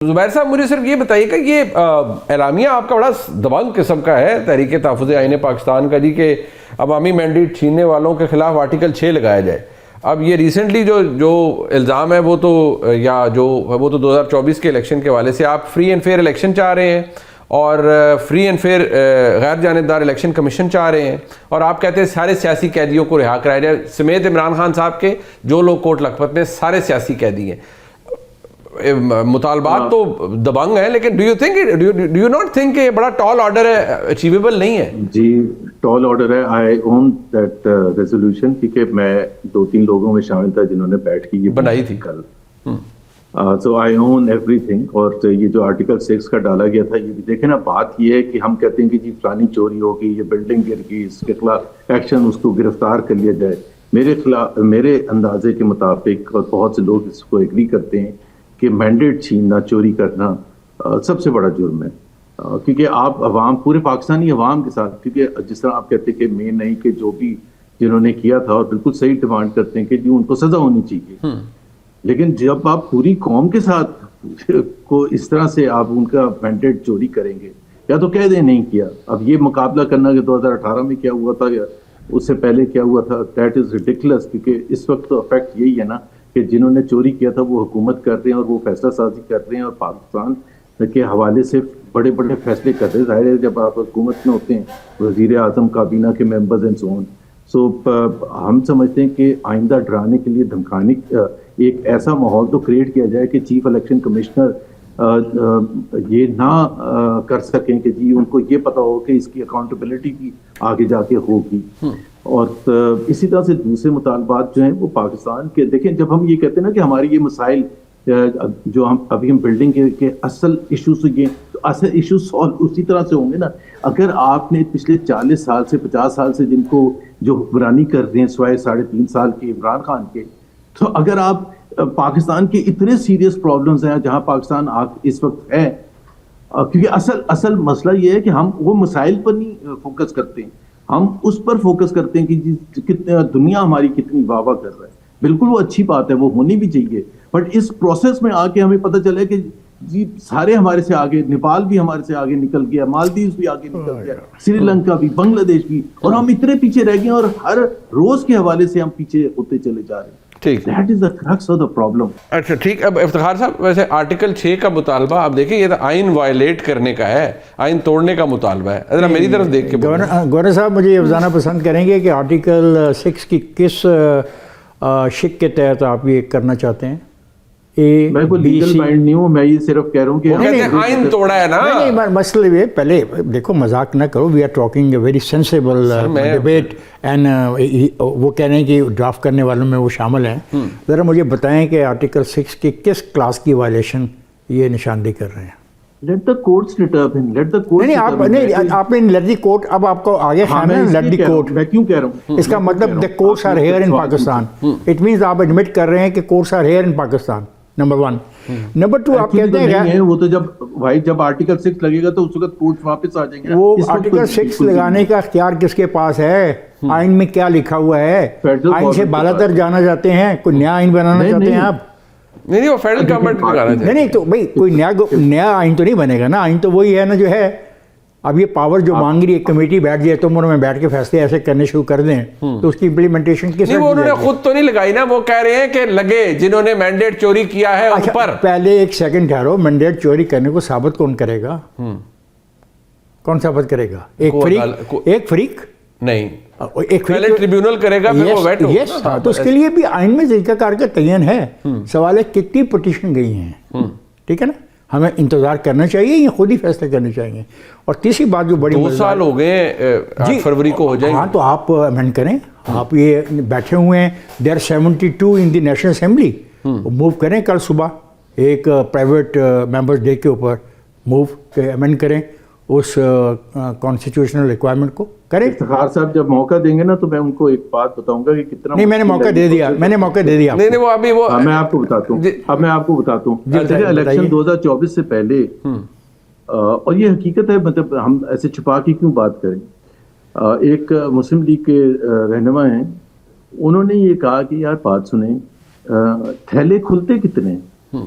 زبیر صاحب مجھے صرف یہ بتائیے کہ یہ اعلامیہ آپ کا بڑا دبنگ قسم کا ہے تحریک تحفظ آئین پاکستان کا جی کہ عوامی مینڈیٹ چھیننے والوں کے خلاف آرٹیکل 6 لگایا جائے. اب یہ ریسنٹلی جو الزام ہے وہ تو 2024 کے الیکشن کے حوالے سے آپ فری اینڈ فیئر الیکشن چاہ رہے ہیں اور فری اینڈ فیئر غیر جانبدار الیکشن کمیشن چاہ رہے ہیں اور آپ کہتے ہیں سارے سیاسی قیدیوں کو رہا کرایا جائے سمیت عمران خان صاحب کے جو لوگ کوٹ لکھپت میں سارے سیاسی قیدی ہیں. مطالبات تو دبنگ ہیں لیکن ڈو یو ناٹ تھنک کہ یہ بڑا ٹال آرڈر ہے, اچیویبل نہیں ہے؟ جی ٹال آرڈر ہے. آئی اون دیٹ ریزولوشن کیونکہ میں 2-3 لوگوں میں شامل تھا جنہوں نے بیٹھ کے یہ بنائی تھی کل. سو آئی اون ایوری تھنگ. اور یہ جو آرٹیکل 6 کا ڈالا گیا تھا یہ بھی دیکھیں نا, بات یہ ہے کہ ہم کہتے ہیں کہ جی فلانی چوری ہوگی, یہ بلڈنگ گر گئی, اس کے خلاف ایکشن, اس کو گرفتار کر لیا جائے. میرے اندازے کے مطابق اور بہت سے لوگ اس کو ایگری کرتے ہیں کہ مینڈیٹ چھیننا, چوری کرنا سب سے بڑا جرم ہے. کیونکہ آپ عوام, پورے پاکستانی عوام کے ساتھ, کیونکہ جس طرح آپ کہتے ہیں کہ مین نہیں کہ جو بھی جنہوں نے کیا تھا اور بالکل صحیح ڈیمانڈ کرتے ہیں کہ جی ان کو سزا ہونی چاہیے, لیکن جب آپ پوری قوم کے ساتھ کو اس طرح سے آپ ان کا مینڈیٹ چوری کریں گے, یا تو کہہ دیں نہیں کیا. اب یہ مقابلہ کرنا کہ 2018 میں کیا ہوا تھا یا اس سے پہلے کیا ہوا تھا, دیٹ از ریڈیکولس. کیونکہ اس وقت تو افیکٹ یہی ہے نا کہ جنہوں نے چوری کیا تھا وہ حکومت کر رہے ہیں اور وہ فیصلہ سازی کر رہے ہیں اور پاکستان کے حوالے سے بڑے بڑے فیصلے کر رہے ہیں. ظاہر ہے جب آپ حکومت میں ہوتے ہیں, وزیر اعظم, کابینہ کے ممبرز اینڈ سو آن. سو ہم سمجھتے ہیں کہ آئندہ ڈرانے کے لیے, دھمکانے, ایک ایسا ماحول تو کریٹ کیا جائے کہ چیف الیکشن کمشنر یہ نہ کر سکیں کہ جی ان کو یہ پتا ہو کہ اس کی اکاؤنٹیبلٹی بھی آگے جا کے ہوگی. اور اسی طرح سے دوسرے مطالبات جو ہیں وہ پاکستان کے, دیکھیں جب ہم یہ کہتے ہیں نا کہ ہماری یہ مسائل جو ہم ابھی بلڈنگ کے اصل ایشوز یہ تو اصل ایشوز سالو اسی طرح سے ہوں گے نا. اگر آپ نے پچھلے 40 سال سے 50 سال سے جن کو جو حکمرانی کر رہے ہیں سوائے 3.5 سال کے عمران خان کے, تو اگر آپ پاکستان کے اتنے سیریس پرابلمز ہیں جہاں پاکستان اس وقت ہے, کیونکہ اصل مسئلہ یہ ہے کہ ہم وہ مسائل پر نہیں فوکس کرتے ہیں, ہم اس پر فوکس کرتے ہیں کہ کتنے دنیا ہماری کتنی واہ واہ کر رہا ہے. بالکل وہ اچھی بات ہے, وہ ہونی بھی چاہیے, بٹ اس پروسیس میں آ کے ہمیں پتہ چلے کہ جی سارے ہمارے سے آگے, نیپال بھی ہمارے سے آگے نکل گیا, مالدیوز بھی آگے نکل گیا, سری لنکا بھی, بنگلہ دیش بھی, اور ہم اتنے پیچھے رہ گئے اور ہر روز کے حوالے سے ہم پیچھے ہوتے چلے جا رہے ہیں. ٹھیک, that is the crux of the problem. اچھا ٹھیک. اب افتخار صاحب ویسے آرٹیکل 6 کا مطالبہ آپ دیکھیں یہ تو آئین وائلیٹ کرنے کا ہے, آئین توڑنے کا مطالبہ ہے. ذرا میری طرف دیکھ کے گورنر صاحب مجھے یہ بتانا پسند کریں گے کہ آرٹیکل 6 کی کس شق کے تحت آپ یہ کرنا چاہتے ہیں؟ میں کوئی لیگل مائنڈ نہیں ہوں, میں یہ صرف کہہ رہا ہوں کہ آئین توڑا ہے نا. نہیں مسئلہ یہ, پہلے دیکھو مذاق نہ کرو, we are talking a very sensible debate and وہ کہہ رہے ہیں کہ ڈرافٹ کرنے والوں میں وہ شامل ہیں. ذرا مجھے بتائیں کہ آرٹیکل 6 کی کس کلاس کی وائلیشن یہ نشاندہی کر رہے ہیں؟ Let the courts determine. Let the courts determine. نہیں آپ نے let the court, اب آپ کو آگے خیال ہے let the court. میں کیوں کہہ رہا ہوں, اس کا مطلب the courts are here in Pakistan. It means آپ admit کر رہے ہیں کہ courts are here in Pakistan. Number 1. Number 2 آپ کہتے ہیں وہ تو جب آرٹیکل 6 لگے گا تو اس وقت کورٹس واپس آ جائیں گے. وہ آرٹیکل 6 لگانے کا اختیار کس کے پاس ہے؟ آئین میں کیا لکھا ہوا ہے؟ آئین سے بالا تر جانا چاہتے ہیں, کوئی نیا آئین بنانا چاہتے ہیں آپ؟ نہیں وہ فیڈرل گورنمنٹ کا کہنا ہے. نہیں تو بھائی کوئی نیا آئین تو نہیں بنے گا نا, آئین تو وہی ہے نا جو ہے. اب یہ پاور جو مانگ رہی ہے کمیٹی بیٹھ جائے تو عمر میں بیٹھ کے فیصلے ایسے کرنے شروع کر دیں تو اس کی امپلیمنٹیشن کس؟ نہیں وہ انہوں نے خود تو نہیں لگائی نا, وہ کہہ رہے ہیں کہ لگے جنہوں نے مینڈیٹ چوری کیا ہے ان پر. پہلے ایک سیکنڈ ٹھہرو, مینڈیٹ چوری کرنے کو ثابت کون کرے گا؟ کون ثابت کرے گا؟ ایک فریق نہیں, ایک پہلے ٹریبیونل کرے گا پھر وہ ویٹو. یس, تو اس کے لیے بھی آئین میں طریقہ کار کا تعین ہے. سوال ہے کتنی پٹیشن گئی ہیں, ٹھیک ہے نا, ہمیں انتظار کرنا چاہیے یا خود ہی فیصلے کرنے چاہیے؟ اور تیسری بات جو بڑی 2 سال ہو گئے, 8 فروری کو ہو جائیں. ہاں تو آپ امینڈ کریں, آپ یہ بیٹھے ہوئے ہیں, دیر 72 ان دی نیشنل اسمبلی, موو کریں کل صبح ایک پرائیویٹ ممبرز ڈے کے اوپر موو کہ امینڈ کریں اس کانسٹیٹیوشنل ریکوائرمنٹ کو کریں. افتخار صاحب جب موقع دیں گے نا تو میں ان کو ایک بات بتاؤں گا کہ کتنا. نہیں میں نے موقع دے دیا نہیں وہ ابھی وہ میں آپ کو بتاتا ہوں. الیکشن 2024 سے پہلے, اور یہ حقیقت ہے, مطلب ہم ایسے چھپا کے کیوں بات کریں, ایک مسلم لیگ کے رہنما ہیں, انہوں نے یہ کہا کہ یار بات سنیں, تھیلے کھلتے کتنے ہیں,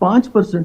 5%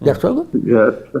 That's all good?